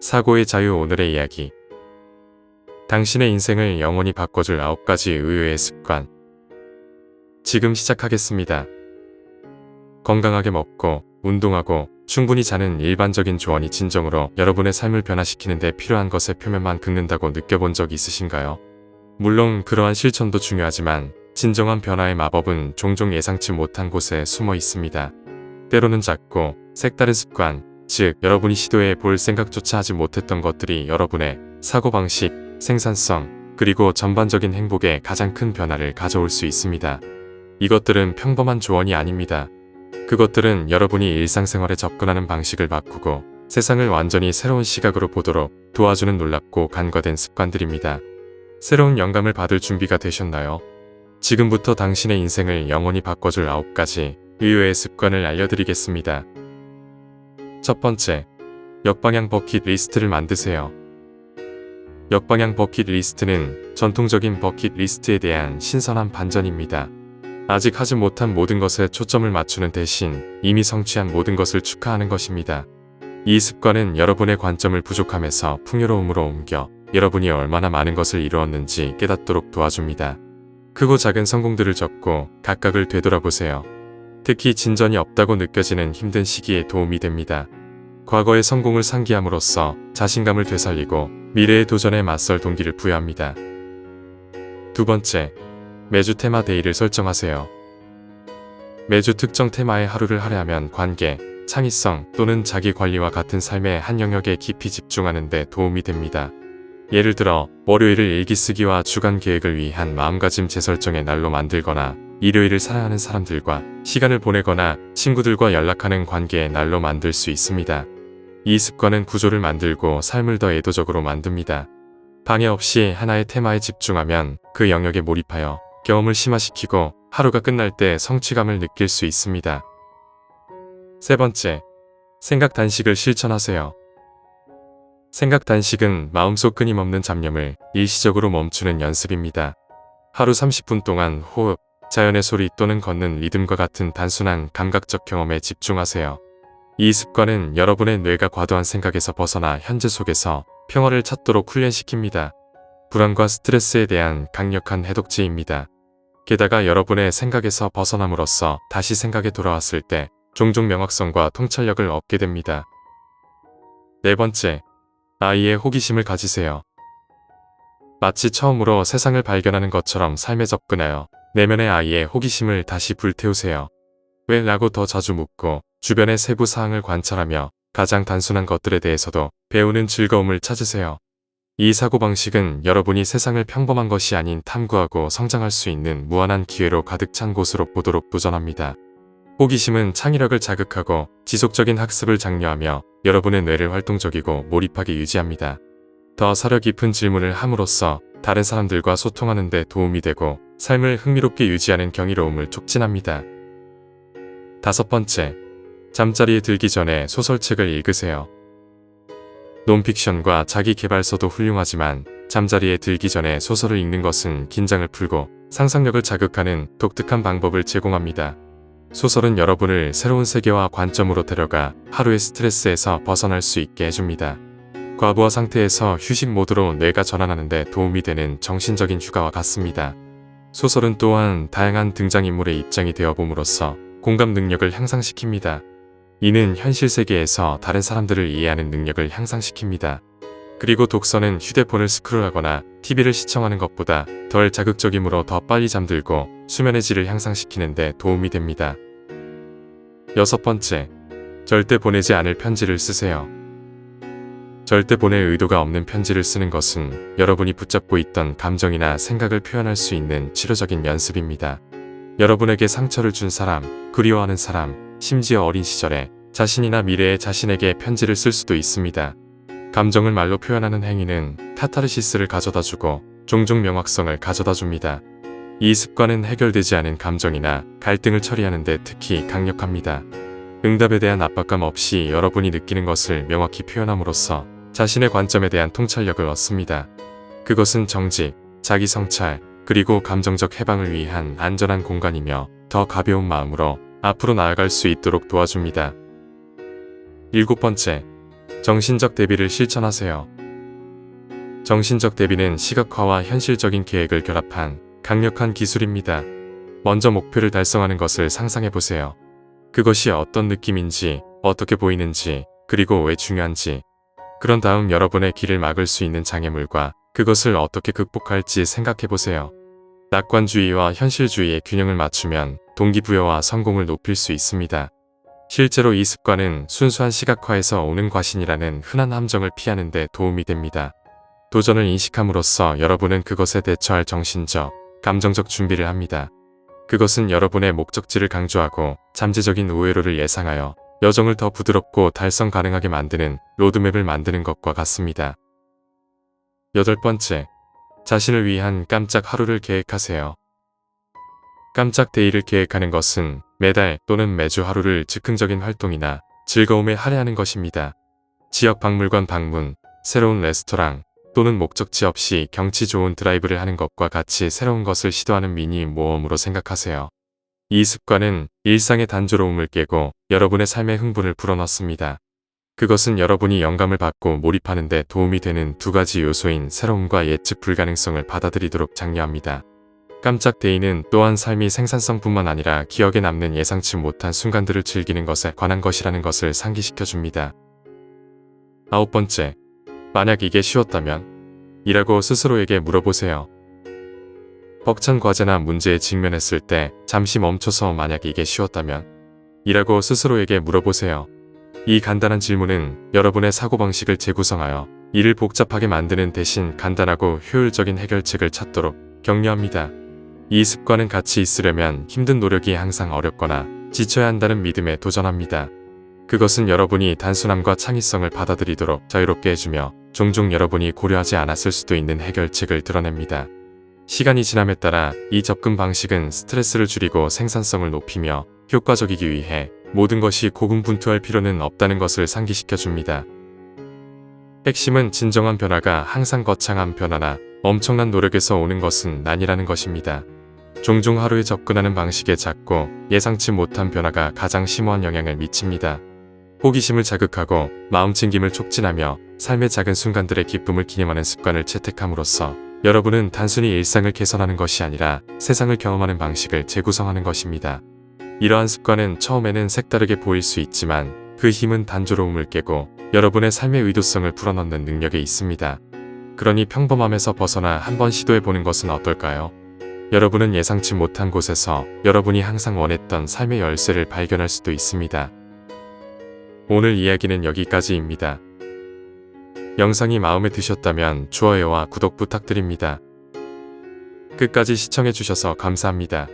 사고의 자유. 오늘의 이야기. 당신의 인생을 영원히 바꿔줄 9가지 의외의 습관. 지금 시작하겠습니다. 건강하게 먹고 운동하고 충분히 자는 일반적인 조언이 진정으로 여러분의 삶을 변화시키는 데 필요한 것의 표면만 긁는다고 느껴본 적 있으신가요? 물론 그러한 실천도 중요하지만 진정한 변화의 마법은 종종 예상치 못한 곳에 숨어 있습니다. 때로는 작고 색다른 습관, 즉 여러분이 시도해 볼 생각조차 하지 못했던 것들이 여러분의 사고방식, 생산성, 그리고 전반적인 행복에 가장 큰 변화를 가져올 수 있습니다. 이것들은 평범한 조언이 아닙니다. 그것들은 여러분이 일상생활에 접근하는 방식을 바꾸고 세상을 완전히 새로운 시각으로 보도록 도와주는 놀랍고 간과된 습관들입니다. 새로운 영감을 받을 준비가 되셨나요? 지금부터 당신의 인생을 영원히 바꿔줄 9가지 의외의 습관을 알려드리겠습니다. 첫 번째, 역방향 버킷 리스트를 만드세요. 역방향 버킷 리스트는 전통적인 버킷 리스트에 대한 신선한 반전입니다. 아직 하지 못한 모든 것에 초점을 맞추는 대신 이미 성취한 모든 것을 축하하는 것입니다. 이 습관은 여러분의 관점을 부족함에서 풍요로움으로 옮겨 여러분이 얼마나 많은 것을 이루었는지 깨닫도록 도와줍니다. 크고 작은 성공들을 적고 각각을 되돌아보세요. 특히 진전이 없다고 느껴지는 힘든 시기에 도움이 됩니다. 과거의 성공을 상기함으로써 자신감을 되살리고 미래의 도전에 맞설 동기를 부여합니다. 두 번째, 매주 테마 데이를 설정하세요. 매주 특정 테마의 하루를 할애하면 관계, 창의성 또는 자기관리와 같은 삶의 한 영역에 깊이 집중하는 데 도움이 됩니다. 예를 들어 월요일을 일기쓰기와 주간 계획을 위한 마음가짐 재설정의 날로 만들거나 일요일을 사랑하는 사람들과 시간을 보내거나 친구들과 연락하는 관계의 날로 만들 수 있습니다. 이 습관은 구조를 만들고 삶을 더 의도적으로 만듭니다. 방해 없이 하나의 테마에 집중하면 그 영역에 몰입하여 경험을 심화시키고 하루가 끝날 때 성취감을 느낄 수 있습니다. 세 번째, 생각 단식을 실천하세요. 생각 단식은 마음속 끊임없는 잡념을 일시적으로 멈추는 연습입니다. 하루 30분 동안 호흡, 자연의 소리 또는 걷는 리듬과 같은 단순한 감각적 경험에 집중하세요. 이 습관은 여러분의 뇌가 과도한 생각에서 벗어나 현재 속에서 평화를 찾도록 훈련시킵니다. 불안과 스트레스에 대한 강력한 해독제입니다. 게다가 여러분의 생각에서 벗어남으로써 다시 생각에 돌아왔을 때 종종 명확성과 통찰력을 얻게 됩니다. 네 번째, 아이의 호기심을 가지세요. 마치 처음으로 세상을 발견하는 것처럼 삶에 접근하여 내면의 아이의 호기심을 다시 불태우세요. 왜? 라고 더 자주 묻고 주변의 세부 사항을 관찰하며 가장 단순한 것들에 대해서도 배우는 즐거움을 찾으세요. 이 사고방식은 여러분이 세상을 평범한 것이 아닌 탐구하고 성장할 수 있는 무한한 기회로 가득 찬 곳으로 보도록 도전합니다. 호기심은 창의력을 자극하고 지속적인 학습을 장려하며 여러분의 뇌를 활동적이고 몰입하게 유지합니다. 더 사려 깊은 질문을 함으로써 다른 사람들과 소통하는 데 도움이 되고 삶을 흥미롭게 유지하는 경이로움을 촉진합니다. 다섯 번째, 잠자리에 들기 전에 소설책을 읽으세요. 논픽션과 자기계발서도 훌륭하지만 잠자리에 들기 전에 소설을 읽는 것은 긴장을 풀고 상상력을 자극하는 독특한 방법을 제공합니다. 소설은 여러분을 새로운 세계와 관점으로 데려가 하루의 스트레스에서 벗어날 수 있게 해줍니다. 과부하 상태에서 휴식 모드로 뇌가 전환하는 데 도움이 되는 정신적인 휴가와 같습니다. 소설은 또한 다양한 등장인물의 입장이 되어봄으로써 공감 능력을 향상시킵니다. 이는 현실 세계에서 다른 사람들을 이해하는 능력을 향상시킵니다. 그리고 독서는 휴대폰을 스크롤하거나 TV를 시청하는 것보다 덜 자극적이므로 더 빨리 잠들고 수면의 질을 향상시키는 데 도움이 됩니다. 여섯 번째, 절대 보내지 않을 편지를 쓰세요. 절대 보낼 의도가 없는 편지를 쓰는 것은 여러분이 붙잡고 있던 감정이나 생각을 표현할 수 있는 치료적인 연습입니다. 여러분에게 상처를 준 사람, 그리워하는 사람, 심지어 어린 시절에 자신이나 미래의 자신에게 편지를 쓸 수도 있습니다. 감정을 말로 표현하는 행위는 카타르시스를 가져다주고 종종 명확성을 가져다줍니다. 이 습관은 해결되지 않은 감정이나 갈등을 처리하는 데 특히 강력합니다. 응답에 대한 압박감 없이 여러분이 느끼는 것을 명확히 표현함으로써 자신의 관점에 대한 통찰력을 얻습니다. 그것은 정직, 자기 성찰, 그리고 감정적 해방을 위한 안전한 공간이며 더 가벼운 마음으로 앞으로 나아갈 수 있도록 도와줍니다. 일곱 번째, 정신적 대비를 실천하세요. 정신적 대비는 시각화와 현실적인 계획을 결합한 강력한 기술입니다. 먼저 목표를 달성하는 것을 상상해보세요. 그것이 어떤 느낌인지, 어떻게 보이는지, 그리고 왜 중요한지. 그런 다음 여러분의 길을 막을 수 있는 장애물과 그것을 어떻게 극복할지 생각해보세요. 낙관주의와 현실주의의 균형을 맞추면 동기부여와 성공을 높일 수 있습니다. 실제로 이 습관은 순수한 시각화에서 오는 과신이라는 흔한 함정을 피하는 데 도움이 됩니다. 도전을 인식함으로써 여러분은 그것에 대처할 정신적, 감정적 준비를 합니다. 그것은 여러분의 목적지를 강조하고 잠재적인 우회로를 예상하여 여정을 더 부드럽고 달성 가능하게 만드는 로드맵을 만드는 것과 같습니다. 8번째, 자신을 위한 깜짝 하루를 계획하세요. 깜짝 데이를 계획하는 것은 매달 또는 매주 하루를 즉흥적인 활동이나 즐거움에 할애하는 것입니다. 지역 박물관 방문, 새로운 레스토랑 또는 목적지 없이 경치 좋은 드라이브를 하는 것과 같이 새로운 것을 시도하는 미니 모험으로 생각하세요. 이 습관은 일상의 단조로움을 깨고 여러분의 삶의 흥분을 불어넣습니다. 그것은 여러분이 영감을 받고 몰입하는 데 도움이 되는 두 가지 요소인 새로움과 예측 불가능성을 받아들이도록 장려합니다. 깜짝 데이는 또한 삶이 생산성뿐만 아니라 기억에 남는 예상치 못한 순간들을 즐기는 것에 관한 것이라는 것을 상기시켜줍니다. 9번째, 만약 이게 쉬웠다면? 이라고 스스로에게 물어보세요. 벅찬 과제나 문제에 직면했을 때 잠시 멈춰서 만약 이게 쉬웠다면? 이라고 스스로에게 물어보세요. 이 간단한 질문은 여러분의 사고방식을 재구성하여 일을 복잡하게 만드는 대신 간단하고 효율적인 해결책을 찾도록 격려합니다. 이 습관은 같이 있으려면 힘든 노력이 항상 어렵거나 지쳐야 한다는 믿음에 도전합니다. 그것은 여러분이 단순함과 창의성을 받아들이도록 자유롭게 해주며 종종 여러분이 고려하지 않았을 수도 있는 해결책을 드러냅니다. 시간이 지남에 따라 이 접근 방식은 스트레스를 줄이고 생산성을 높이며 효과적이기 위해 모든 것이 고군분투할 필요는 없다는 것을 상기시켜줍니다. 핵심은 진정한 변화가 항상 거창한 변화나 엄청난 노력에서 오는 것은 아니라는 것입니다. 종종 하루에 접근하는 방식의 작고 예상치 못한 변화가 가장 심오한 영향을 미칩니다. 호기심을 자극하고 마음챙김을 촉진하며 삶의 작은 순간들의 기쁨을 기념하는 습관을 채택함으로써 여러분은 단순히 일상을 개선하는 것이 아니라 세상을 경험하는 방식을 재구성하는 것입니다. 이러한 습관은 처음에는 색다르게 보일 수 있지만 그 힘은 단조로움을 깨고 여러분의 삶의 의도성을 불어넣는 능력에 있습니다. 그러니 평범함에서 벗어나 한번 시도해보는 것은 어떨까요? 여러분은 예상치 못한 곳에서 여러분이 항상 원했던 삶의 열쇠를 발견할 수도 있습니다. 오늘 이야기는 여기까지입니다. 영상이 마음에 드셨다면 좋아요와 구독 부탁드립니다. 끝까지 시청해주셔서 감사합니다.